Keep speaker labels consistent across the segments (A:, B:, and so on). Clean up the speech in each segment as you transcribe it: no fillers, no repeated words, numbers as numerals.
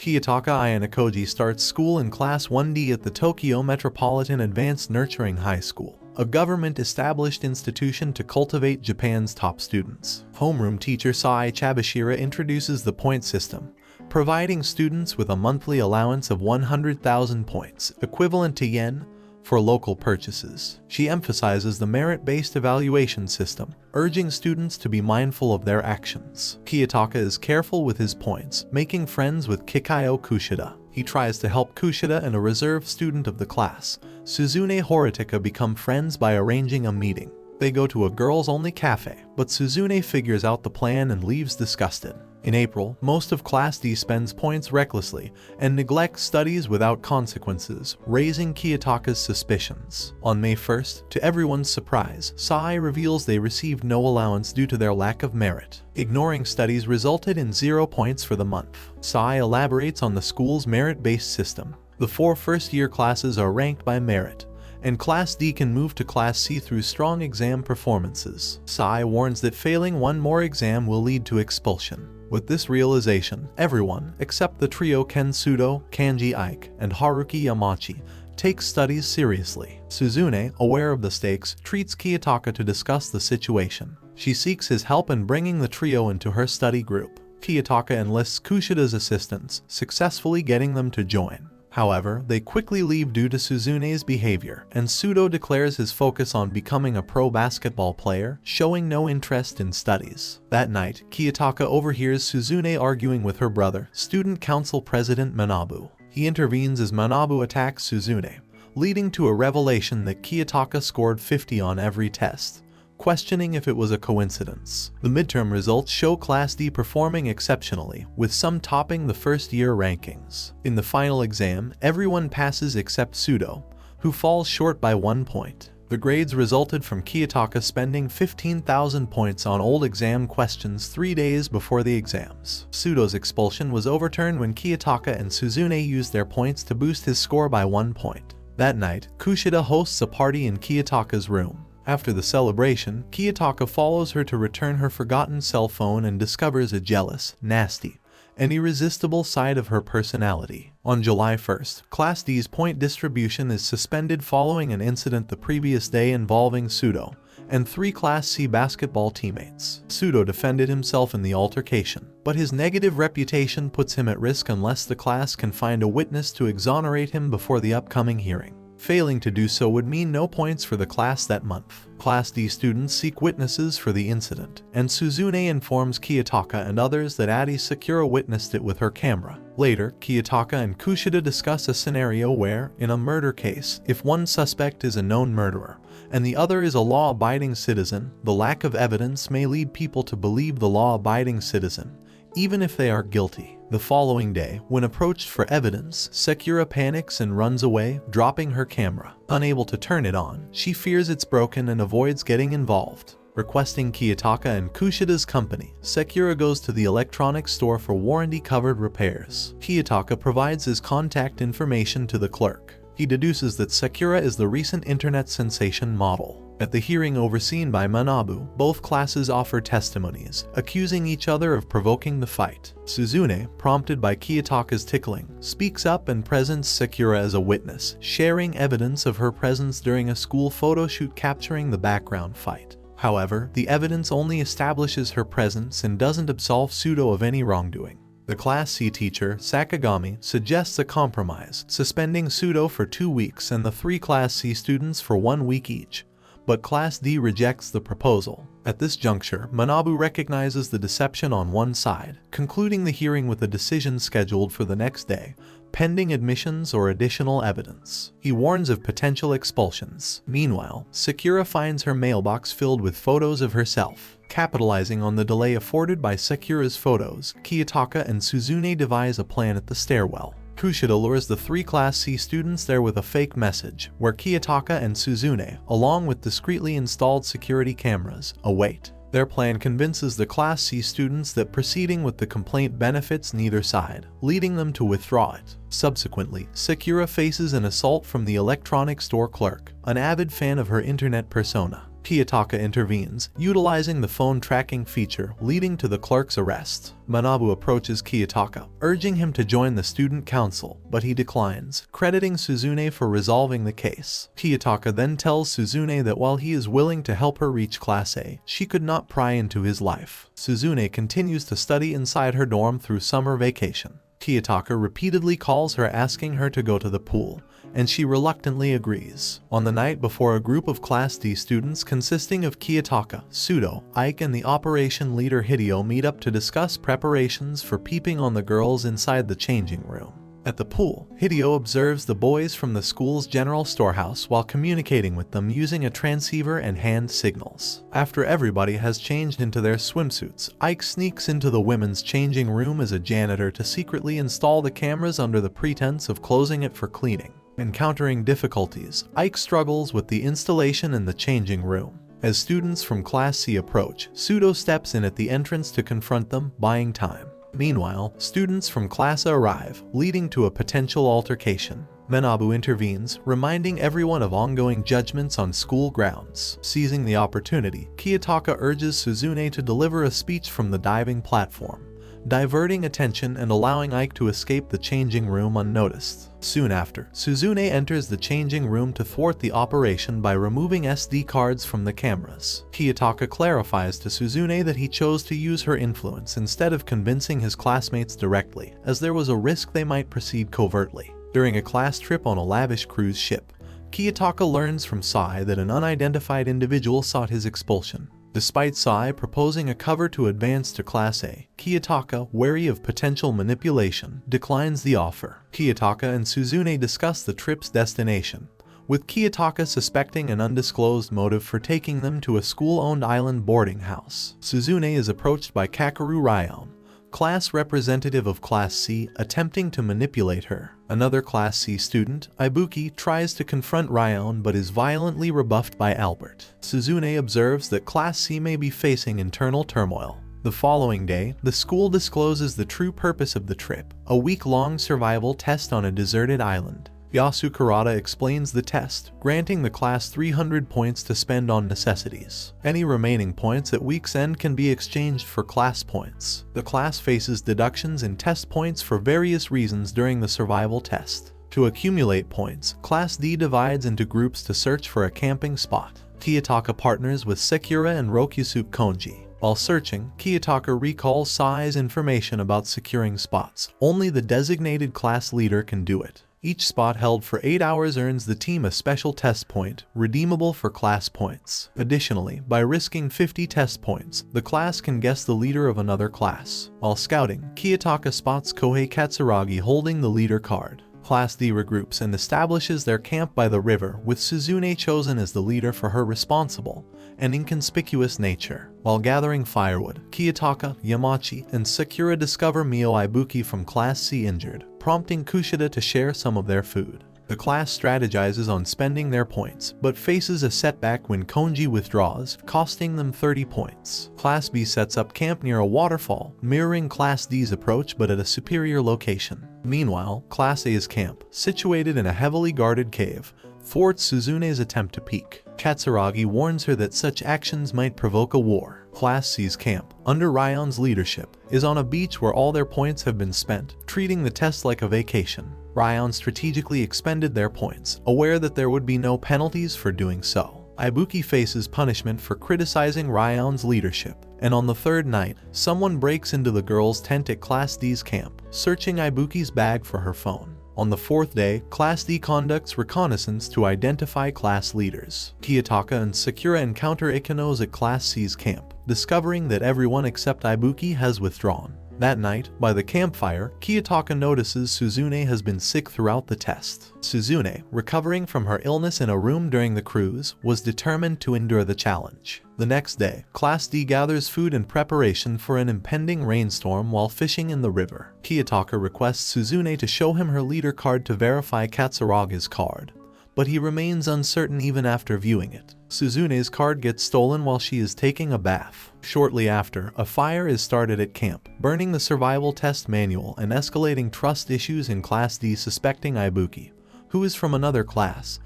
A: Kiyotaka Ayanokoji starts school in Class 1D at the Tokyo Metropolitan Advanced Nurturing High School, a government-established institution to cultivate Japan's top students. Homeroom teacher Sai Chabashira introduces the point system, providing students with a monthly allowance of 100,000 points, equivalent to yen, for local purchases. She emphasizes the merit-based evaluation system, urging students to be mindful of their actions. Kiyotaka is careful with his points, making friends with Kikayo Kushida. He tries to help Kushida and a reserve student of the class, Suzune Horitaka, become friends by arranging a meeting. They go to a girls-only cafe, but Suzune figures out the plan and leaves disgusted. In April, most of Class D spends points recklessly and neglects studies without consequences, raising Kiyotaka's suspicions. On May 1st, to everyone's surprise, Sai reveals they received no allowance due to their lack of merit. Ignoring studies resulted in 0 points for the month. Sai elaborates on the school's merit-based system. The 4 first-year classes are ranked by merit, and Class D can move to Class C through strong exam performances. Sai warns that failing one more exam will lead to expulsion. With this realization, everyone, except the trio Ken Sudo, Kanji Ike, and Haruki Yamachi, takes studies seriously. Suzune, aware of the stakes, treats Kiyotaka to discuss the situation. She seeks his help in bringing the trio into her study group. Kiyotaka enlists Kushida's assistance, successfully getting them to join. However, they quickly leave due to Suzune's behavior, and Sudo declares his focus on becoming a pro basketball player, showing no interest in studies. That night, Kiyotaka overhears Suzune arguing with her brother, Student Council President Manabu. He intervenes as Manabu attacks Suzune, leading to a revelation that Kiyotaka scored 50 on every test, questioning if it was a coincidence. The midterm results show Class D performing exceptionally, with some topping the first-year rankings. In the final exam, everyone passes except Sudo, who falls short by 1 point. The grades resulted from Kiyotaka spending 15,000 points on old exam questions 3 days before the exams. Sudo's expulsion was overturned when Kiyotaka and Suzune used their points to boost his score by 1 point. That night, Kushida hosts a party in Kiyotaka's room. After the celebration, Kiyotaka follows her to return her forgotten cell phone and discovers a jealous, nasty, and irresistible side of her personality. On July 1st, Class D's point distribution is suspended following an incident the previous day involving Sudo and 3 Class C basketball teammates. Sudo defended himself in the altercation, but his negative reputation puts him at risk unless the class can find a witness to exonerate him before the upcoming hearing. Failing to do so would mean no points for the class that month. Class D students seek witnesses for the incident, and Suzune informs Kiyotaka and others that Adi Sakura witnessed it with her camera. Later, Kiyotaka and Kushida discuss a scenario where, in a murder case, if one suspect is a known murderer and the other is a law-abiding citizen, the lack of evidence may lead people to believe the law-abiding citizen, even if they are guilty. The following day, when approached for evidence, Sakura panics and runs away, dropping her camera. Unable to turn it on, she fears it's broken and avoids getting involved. Requesting Kiyotaka and Kushida's company, Sakura goes to the electronics store for warranty-covered repairs. Kiyotaka provides his contact information to the clerk. He deduces that Sakura is the recent internet sensation model. At the hearing overseen by Manabu, both classes offer testimonies, accusing each other of provoking the fight. Suzune, prompted by Kiyotaka's tickling, speaks up and presents Sakura as a witness, sharing evidence of her presence during a school photo shoot capturing the background fight. However, the evidence only establishes her presence and doesn't absolve Sudo of any wrongdoing. The Class C teacher, Sakagami, suggests a compromise, suspending Sudo for 2 weeks and the 3 Class C students for 1 week each. But Class D rejects the proposal. At this juncture, Manabu recognizes the deception on one side, concluding the hearing with a decision scheduled for the next day, pending admissions or additional evidence. He warns of potential expulsions. Meanwhile, Sakura finds her mailbox filled with photos of herself. Capitalizing on the delay afforded by Sakura's photos, Kiyotaka and Suzune devise a plan at the stairwell. Kushida lures the 3 Class C students there with a fake message, where Kiyotaka and Suzune, along with discreetly installed security cameras, await. Their plan convinces the Class C students that proceeding with the complaint benefits neither side, leading them to withdraw it. Subsequently, Sakura faces an assault from the electronics store clerk, an avid fan of her internet persona. Kiyotaka intervenes, utilizing the phone tracking feature, leading to the clerk's arrest. Manabu approaches Kiyotaka, urging him to join the student council, but he declines, crediting Suzune for resolving the case. Kiyotaka then tells Suzune that while he is willing to help her reach Class A, she could not pry into his life. Suzune continues to study inside her dorm through summer vacation. Kiyotaka repeatedly calls her asking her to go to the pool, and she reluctantly agrees. On the night before, a group of Class D students consisting of Kiyotaka, Sudo, Ike, and the operation leader Hideo meet up to discuss preparations for peeping on the girls inside the changing room. At the pool, Hideo observes the boys from the school's general storehouse while communicating with them using a transceiver and hand signals. After everybody has changed into their swimsuits, Ike sneaks into the women's changing room as a janitor to secretly install the cameras under the pretense of closing it for cleaning. Encountering difficulties, Ike struggles with the installation in the changing room. As students from Class C approach, Sudo steps in at the entrance to confront them, buying time. Meanwhile, students from Class A arrive, leading to a potential altercation. Manabu intervenes, reminding everyone of ongoing judgments on school grounds. Seizing the opportunity, Kiyotaka urges Suzune to deliver a speech from the diving platform, diverting attention and allowing Ike to escape the changing room unnoticed. Soon after, Suzune enters the changing room to thwart the operation by removing SD cards from the cameras. Kiyotaka clarifies to Suzune that he chose to use her influence instead of convincing his classmates directly, as there was a risk they might proceed covertly. During a class trip on a lavish cruise ship, Kiyotaka learns from Sai that an unidentified individual sought his expulsion. Despite Sai proposing a cover to advance to Class A, Kiyotaka, wary of potential manipulation, declines the offer. Kiyotaka and Suzune discuss the trip's destination, with Kiyotaka suspecting an undisclosed motive for taking them to a school-owned island boarding house. Suzune is approached by Kakeru Ryon, class representative of Class C, attempting to manipulate her. Another Class C student, Ibuki, tries to confront Ryon but is violently rebuffed by Albert. Suzune observes that Class C may be facing internal turmoil. The following day, the school discloses the true purpose of the trip, a week-long survival test on a deserted island. Yasukurada explains the test, granting the class 300 points to spend on necessities. Any remaining points at week's end can be exchanged for class points. The class faces deductions in test points for various reasons during the survival test. To accumulate points, Class D divides into groups to search for a camping spot. Kiyotaka partners with Sekura and Rokusuke Konji. While searching, Kiyotaka recalls Sai's information about securing spots. Only the designated class leader can do it. Each spot held for 8 hours earns the team a special test point, redeemable for class points. Additionally, by risking 50 test points, the class can guess the leader of another class. While scouting, Kiyotaka spots Kohei Katsuragi holding the leader card. Class D regroups and establishes their camp by the river, with Suzune chosen as the leader for her responsible and inconspicuous nature. While gathering firewood, Kiyotaka, Yamachi, and Sakura discover Mio Ibuki from Class C injured, prompting Kushida to share some of their food. The class strategizes on spending their points, but faces a setback when Konji withdraws, costing them 30 points. Class B sets up camp near a waterfall, mirroring Class D's approach but at a superior location. Meanwhile, Class A's camp, situated in a heavily guarded cave, thwarts Suzune's attempt to peek. Katsuragi warns her that such actions might provoke a war. Class C's camp, under Ryon's leadership, is on a beach where all their points have been spent, treating the test like a vacation. Ryon strategically expended their points, aware that there would be no penalties for doing so. Ibuki faces punishment for criticizing Ryon's leadership, and on the third night, someone breaks into the girls' tent at Class D's camp, searching Ibuki's bag for her phone. On the fourth day, Class D conducts reconnaissance to identify class leaders. Kiyotaka and Sakura encounter Ikenos at Class C's camp, discovering that everyone except Ibuki has withdrawn. That night, by the campfire, Kiyotaka notices Suzune has been sick throughout the test. Suzune, recovering from her illness in a room during the cruise, was determined to endure the challenge. The next day, Class D gathers food in preparation for an impending rainstorm while fishing in the river. Kiyotaka requests Suzune to show him her leader card to verify Katsuragi's card, but he remains uncertain even after viewing it. Suzune's card gets stolen while she is taking a bath. Shortly after, a fire is started at camp, burning the survival test manual and escalating trust issues in Class D suspecting Ibuki, who is from another class.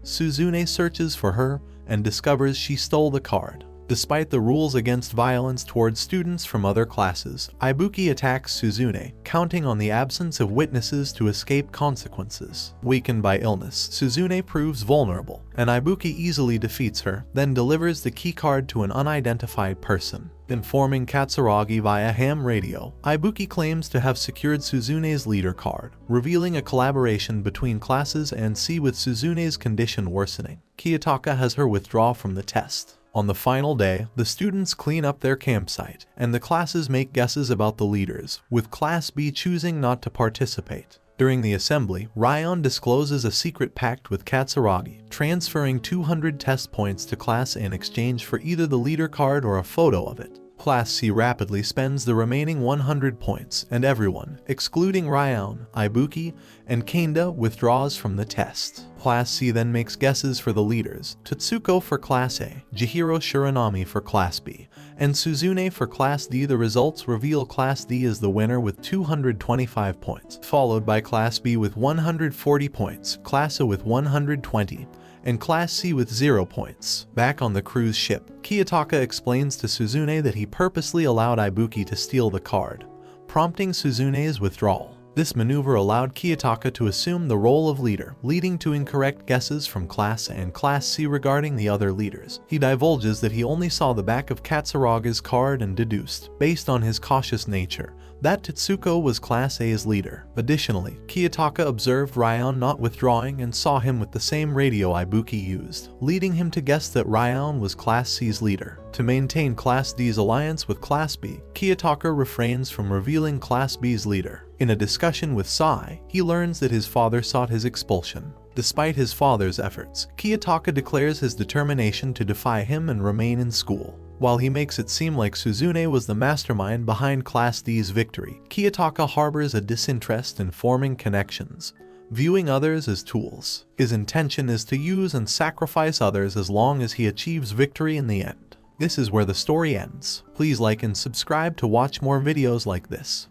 A: Suzune searches for her and discovers she stole the card. Despite the rules against violence towards students from other classes, Ibuki attacks Suzune, counting on the absence of witnesses to escape consequences. Weakened by illness, Suzune proves vulnerable, and Ibuki easily defeats her, then delivers the keycard to an unidentified person. Informing Katsuragi via ham radio, Ibuki claims to have secured Suzune's leader card, revealing a collaboration between classes and C with Suzune's condition worsening. Kiyotaka has her withdraw from the test. On the final day, the students clean up their campsite, and the classes make guesses about the leaders, with Class B choosing not to participate. During the assembly, Ryan discloses a secret pact with Katsuragi, transferring 200 test points to Class A in exchange for either the leader card or a photo of it. Class C rapidly spends the remaining 100 points, and everyone, excluding Ryan, Ibuki, and Kanda, withdraws from the test. Class C then makes guesses for the leaders, Tatsuko for Class A, Chihiro Shiranami for Class B, and Suzune for Class D. The results reveal Class D is the winner with 225 points, followed by Class B with 140 points, Class A with 120, and Class C with 0 points. Back on the cruise ship, Kiyotaka explains to Suzune that he purposely allowed Ibuki to steal the card, prompting Suzune's withdrawal. This maneuver allowed Kiyotaka to assume the role of leader, leading to incorrect guesses from Class A and Class C regarding the other leaders. He divulges that he only saw the back of Katsuraga's card and deduced, based on his cautious nature, that Tatsuko was Class A's leader. Additionally, Kiyotaka observed Ryan not withdrawing and saw him with the same radio Ibuki used, leading him to guess that Ryan was Class C's leader. To maintain Class D's alliance with Class B, Kiyotaka refrains from revealing Class B's leader. In a discussion with Sai, he learns that his father sought his expulsion. Despite his father's efforts, Kiyotaka declares his determination to defy him and remain in school. While he makes it seem like Suzune was the mastermind behind Class D's victory, Kiyotaka harbors a disinterest in forming connections, viewing others as tools. His intention is to use and sacrifice others as long as he achieves victory in the end. This is where the story ends. Please like and subscribe to watch more videos like this.